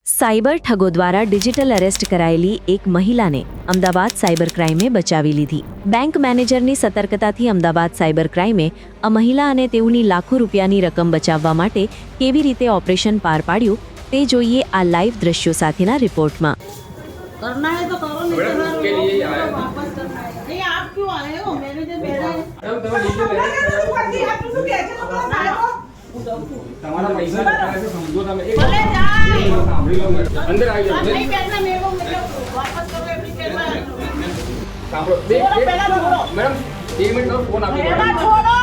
Cyber ઠગો દ્વારા digital arrest કરાયેલી એક મહિલાને અમદાવાદ સાયબર ક્રાઇમે બચાવી લીધી. બેંક મેનેજરની સતર્કતાથી અમદાવાદ સાયબર ક્રાઇમે આ મહિલા અને તેઓની લાખો રૂપિયાની રકમ બચાવવા માટે કેવી રીતે ઓપરેશન પાર પાડ્યું તે જોઈએ આ લાઈવ દ્રશ્યો સાથેના રિપોર્ટમાં. करना है तो करो, नहीं तो उसके लिए ही आया वापस करना है. नहीं आप क्यों आए हो? मैनेजर बैठा है. તમારા પૈસા સમજો તમે भले जाए સાંભળી લો મેડમ અંદર આવી જાઓ नहीं बैठना मेरे को मतलब वापस करो एप्लीकेशन. સાંભળો पहला छोड़ो મેડમ 1 મિનિટ નો ફોન આપી पहला छोड़ो.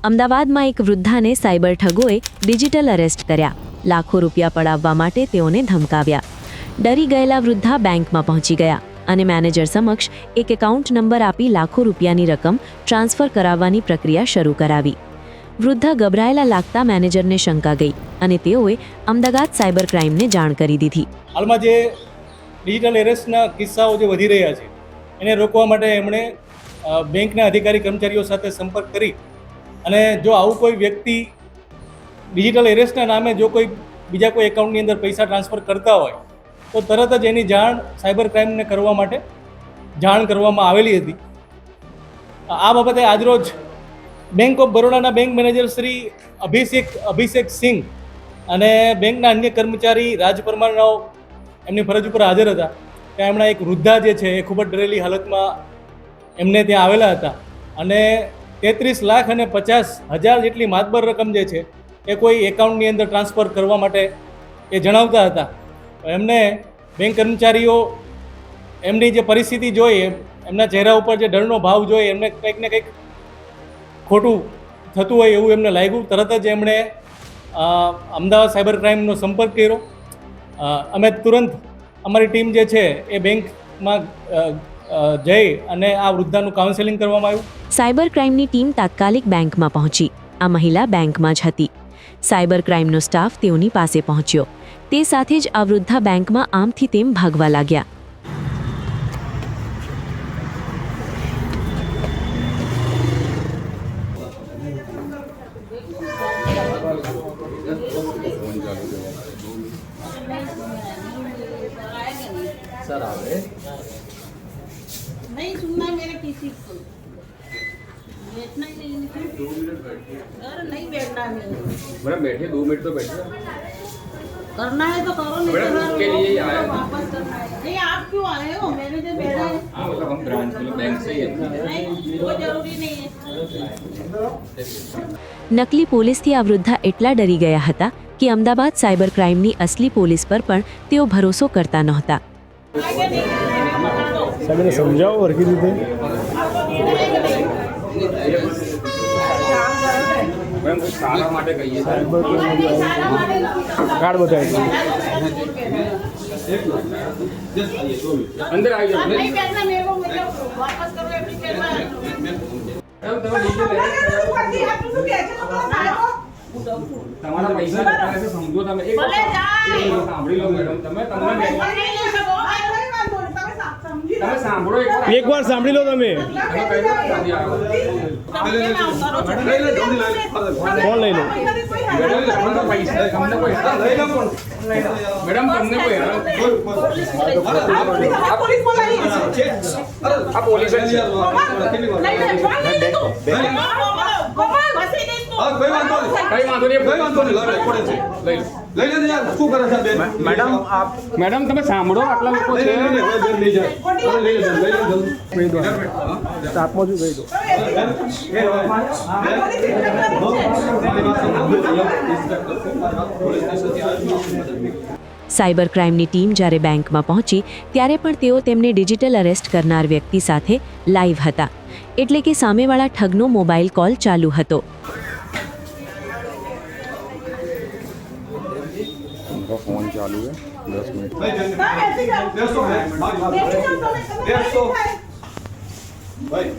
અમદાવાદમાં એક વૃદ્ધાને સાયબર ઠગોએ ડિજિટલ અરેસ્ટ કર્યા. લાખો રૂપિયા પડાવવા માટે તેઓને ધમકાવ્યા. ડરી ગયેલા વૃદ્ધા બેંકમાં પહોંચી ગયા અને મેનેજર સમક્ષ એક એકાઉન્ટ નંબર આપી લાખો રૂપિયાની રકમ ટ્રાન્સફર કરાવવાની પ્રક્રિયા શરૂ કરાવી. વૃદ્ધા ગભરાયેલા લાગતા મેનેજરને શંકા ગઈ અને તેઓએ અમદાવાદ સાયબર ક્રાઇમને જાણ કરી દીધી. હાલમાં જે ડિજિટલ એરેસ્ટના કિસ્સાઓ જે વધી રહ્યા છે એને રોકવા માટે એમણે બેંકના અધિકારી કર્મચારીઓ સાથે સંપર્ક કરી અને જો આવું કોઈ વ્યક્તિ ડિજિટલ એરેસ્ટના નામે જો કોઈ બીજા કોઈ એકાઉન્ટની અંદર પૈસા ટ્રાન્સફર કરતા હોય તો તરત જ એની જાણ સાયબર ક્રાઇમને કરવા માટે જાણ કરવામાં આવેલી હતી. આ બાબતે આજરોજ બેંક ઓફ બરોડાના બેંક મેનેજર શ્રી અભિષેક સિંહ અને બેંકના અન્ય કર્મચારી રાજ પરમારરાવ એમની ફરજ ઉપર હાજર હતા. ત્યાં એમણે એક વૃદ્ધા જે છે એ ખૂબ જ ડરેલી હાલતમાં એમને ત્યાં આવેલા હતા અને 33,50,000 જેટલી માતબર રકમ જે છે એ કોઈ એકાઉન્ટની અંદર ટ્રાન્સફર કરવા માટે એ જણાવતા હતા. એમને બેંક કર્મચારીઓ એમની જે પરિસ્થિતિ જોઈ, એમના ચહેરા ઉપર જે ડરનો ભાવ જોઈ, એમને કંઈક ને કંઈક ખોટું થતું હોય એવું એમને લાગ્યું. તરત જ એમણે અમદાવાદ સાયબર ક્રાઇમનો સંપર્ક કર્યો. અમે તુરંત અમારી ટીમ જે છે એ બેંકમાં જઈ અને આ વૃદ્ધાનું કાઉન્સેલિંગ કરવામાં આવ્યું. સાયબર ક્રાઇમની ટીમ તાત્કાલિક બેંકમાં પહોંચી. આ મહિલા બેંકમાં જ હતી. સાયબર ક્રાઇમનો સ્ટાફ તેઓની પાસે પહોંચ્યો. તે સાથે જ આ વૃદ્ધા બેંકમાં આમથી તેમ ભાગવા લાગ્યા. સર આવે नहीं सुनना मेरे किसी को. बैठना ही नहीं. 2 मिनट बैठिए अरे नहीं बैठना नहीं. मैडम बैठिए 2 मिनट तो बैठिए करना है तो करो, नहीं मैडम, तो उसके लिए ही आया. वापस करना है. नहीं आप क्यों आए हो? मैनेजर बैठा है. हाँ मतलब हम ब्रांच में बैंक से ही हैं. नहीं कोई जरूरी नहीं है. નકલી પોલીસથી આ વૃદ્ધા એટલા ડરી ગયા હતા કે અમદાવાદ સાયબર ક્રાઇમની અસલી પોલીસ પર પણ તેઓ ભરોસો કરતા નહોતા. आगे नहीं बता दो. સાહેબને સમજાવો વર્ગી રીતે. मैडम कुछ सारा માટે કહીએ કાર્ડ બતાવી અંદર આવી જાઓ नहीं बैठना मेरे को मतलब वापस करो एप्लीकेशन. મેડમ તમે નીચે તમારા પૈસા સમજો તમે ભલે જાય સાંભળી લો મેડમ તમે સાંભળો એકવાર સાંભળી લો તમે. ફોન લઈ લો. મેડમ તમને કોઈ આ પોલીસ જ છે કઈ વાંધો નહીં મેડમ મેડમ તમે સાંભળો આટલા લોકો છે સાતમો જ કહી દો. સાયબર ક્રાઇમની ટીમ જ્યારે બેંકમાં પહોંચી ત્યારે પણ તેઓ તેમને ડિજિટલ અરેસ્ટ કરનાર વ્યક્તિ સાથે લાઈવ હતા. એટલે કે સામેવાળા ઠગનો મોબાઈલ કોલ ચાલુ હતો. फोन चालू है 10 मिनट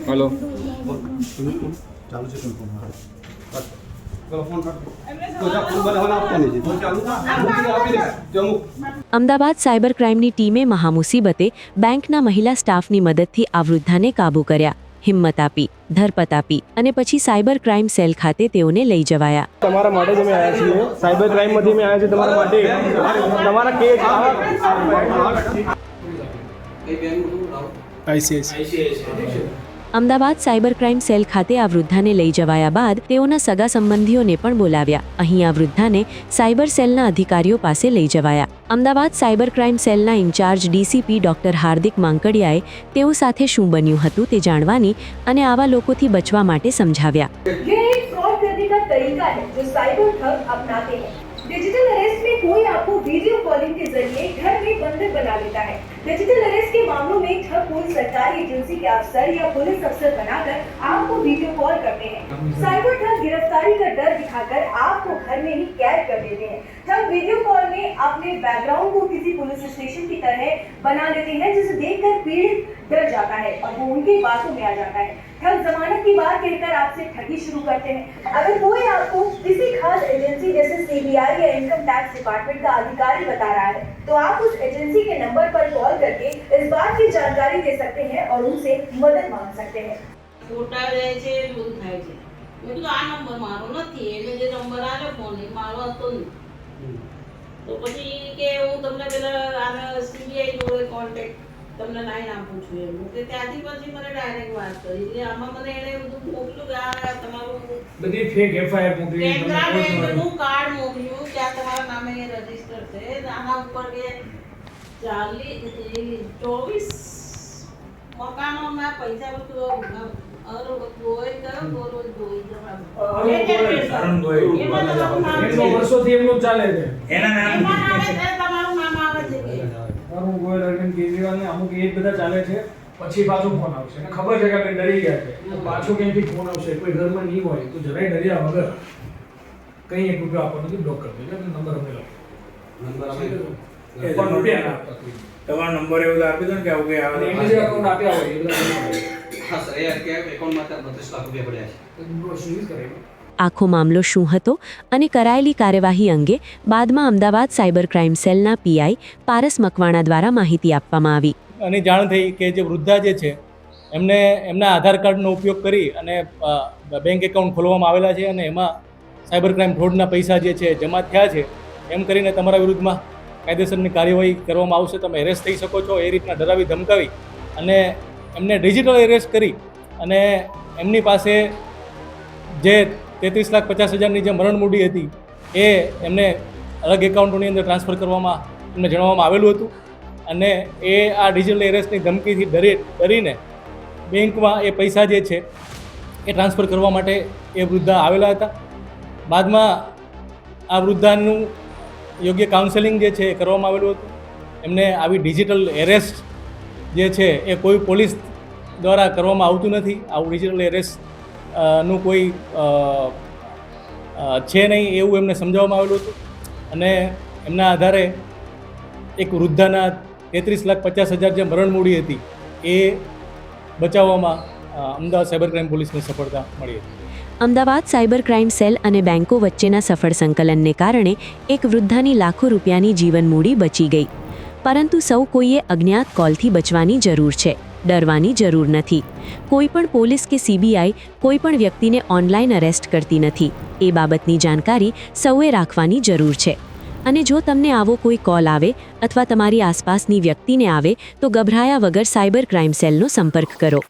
हेलो અમદાવાદ સાયબર ક્રાઇમની ટીમે મહામુસીબતે બેંકના મહિલા સ્ટાફની મદદથી આ વૃદ્ધાને કાબૂ કર્યા. હિંમત આપી, ધરપત આપી અને પછી સાયબર ક્રાઇમ સેલ ખાતે તેઓને લઈ જવાયા. તમારા માટે જ અમે આવ્યા છીએ. સાયબર ક્રાઇમમાંથી અમે આવ્યા છીએ તમારા માટે. તમારા case ICICI. Ahmedabad cyber crime cell ખાતે આ વૃદ્ધાને લઈ જવાયા બાદ તેઓના સગા સંબંધીઓને પણ બોલાવ્યા. અહીં આ વૃદ્ધાને સાયબર સેલના અધિકારીઓ પાસે લઈ જવાયા. અમદાવાદ સાયબર ક્રાઇમ સેલના ઇન્ચાર્જ ડીસીપી ડોક્ટર હાર્દિક માંકડિયાએ તેઓ સાથે શું બન્યું હતું તે જાણવાની અને આવા લોકોથી બચવા માટે સમજાવ્યા. ये एक फ्रॉड करने का तरीका है जो साइबर ठग अपनाते हैं. डिजिटल अरेस्ट में कोई आपको वीडियो कॉलिंग के जरिए घर में बंधक बना लेता है. डिजिटल अरेस्ट के मामलों में ठग कोई सरकारी एजेंसी के अफसर या पुलिस अफसर बनाकर आपको वीडियो कॉल करते हैं. साइबर ठग गिरफ्तारी का डर दिखाकर आपको घर में ही कैद कर देते हैं. ठग वीडियो कॉल में अपने बैकग्राउंड को किसी पुलिस स्टेशन की तरह बना लेते हैं जिसे देखकर पीड़ित डर जाता है और वो उनकी बातों में आ जाता है. ठग जमानत की बात कहकर आपसे ठगी शुरू करते हैं. अगर कोई आपको किसी खास एजेंसी जैसे सीबीआई या इनकम टैक्स डिपार्टमेंट का अधिकारी बता रहा है तो आप उस एजेंसी के नंबर पर कॉल करके इस बात की जानकारी दे सकते हैं और उनसे मदद मांग सकते हैं. ફોટા રહે છે એ બધું થાય છે. મેં કીધું આ નંબર મારો નથી, એટલે જે નંબર આવ્યો ફોન એ મારો હતો નહીં. તો પછી કે હું તમને પેલા આને સીબીઆઈ જોડે કોન્ટેક્ટ તમને લાઈન આપું છું એમ. કે ત્યાંથી પછી મને ડાયરેક્ટ વાત કરી. એટલે આમાં મને એણે બધું મોકલ્યું કે આ તમારું બધી ફેક એફઆઈઆર મોકલી. ટેલિગ્રામે બધું કાર્ડ મોકલ્યું કે આ તમારા નામે રજીસ્ટર છે. આના ઉપર કે 24 મકાનોના પૈસા બધું વર્ષોથી એમનું ચાલે છે. તમારું નામ આવે છે કે અરુણ ગોયલ, અરવિંદ કેજરીવાલ ને અમુક એ જ બધા ચાલે છે. પછી પાછો ફોન આવશે અને ખબર છે કે આપણે ડરી ગયા છે તો પાછો ક્યાંથી ફોન આવશે. કોઈ ઘરમાં નહીં હોય તો જરાય ડર્યા વગર કંઈ 1 રૂપિયો આપવાનો નથી, બ્લોક કરી દેજો. નંબર અમે લખો. પણ રૂપિયા ના આપતા કોઈ. તમારો નંબર એવો આપી દો ને કે આવું કે અને એમને જે અકાઉન્ટ આપ્યા હોય એ બધા હા સર, એ એકાઉન્ટમાં 32 લાખ રૂપિયા પડ્યા છે. સીઝ કરે. આખો મામલો શું હતો અને કરાયેલી કાર્યવાહી અંગે બાદમાં અમદાવાદ સાયબર ક્રાઇમ સેલના પીઆઈ પારસ મકવાણા દ્વારા માહિતી આપવામાં આવી. અને જાણ થઈ કે જે વૃદ્ધા જે છે એમને એમના આધાર કાર્ડનો ઉપયોગ કરી અને બેંક એકાઉન્ટ ખોલવામાં આવેલા છે અને એમાં સાયબર ક્રાઇમ ફ્રોડના પૈસા જે છે જમા થયા છે એમ કરીને તમારા વિરુદ્ધમાં કાયદેસરની કાર્યવાહી કરવામાં આવશે. તમે એરેસ્ટ થઈ શકો છો. એ રીતના ડરાવી ધમકાવી અને એમને ડિજિટલ એરેસ્ટ કરી અને એમની પાસે જે 33,50,000ની જે મરણ મૂડી હતી એ એમને અલગ એકાઉન્ટોની અંદર ટ્રાન્સફર કરવામાં એમને જણાવવામાં આવેલું હતું. અને એ આ ડિજિટલ એરેસ્ટની ધમકીથી ડરીને બેંકમાં એ પૈસા જે છે એ ટ્રાન્સફર કરવા માટે એ વૃદ્ધા આવેલા હતા. બાદમાં આ વૃદ્ધાનું યોગ્ય કાઉન્સેલિંગ જે છે એ કરવામાં આવેલું હતું. એમને આવી ડિજિટલ એરેસ્ટ જે છે એ કોઈ પોલીસ દ્વારા કરવામાં આવતું નથી. આવું ડિજિટલ એરેસ્ટ નું કોઈ છે નહીં એવું એમને સમજાવવામાં આવેલું હતું. અને એમના આધારે એક વૃદ્ધાના 33,50,000 જે મરણ મૂડી હતી એ બચાવવામાં અમદાવાદ સાયબર ક્રાઇમ પોલીસને સફળતા મળી હતી. અમદાવાદ સાયબર ક્રાઇમ સેલ અને બેંકો વચ્ચેના સફળ સંકલનને કારણે એક વૃદ્ધાની લાખો રૂપિયાની જીવન મૂડી બચી ગઈ. પરંતુ સૌ કોઈએ અજ્ઞાત કોલથી બચવાની જરૂર છે, ડરવાની જરૂર નથી. કોઈ પણ પોલીસ કે સીબીઆઈ કોઈ પણ વ્યક્તિને ઓનલાઈન અરેસ્ટ કરતી નથી. એ બાબતની જાણકારી સૌએ રાખવાની જરૂર છે. અને જો તમને આવો કોઈ કોલ આવે અથવા તમારી આસપાસની વ્યક્તિને આવે તો ગભરાયા વગર સાયબર ક્રાઇમ સેલનો સંપર્ક કરો.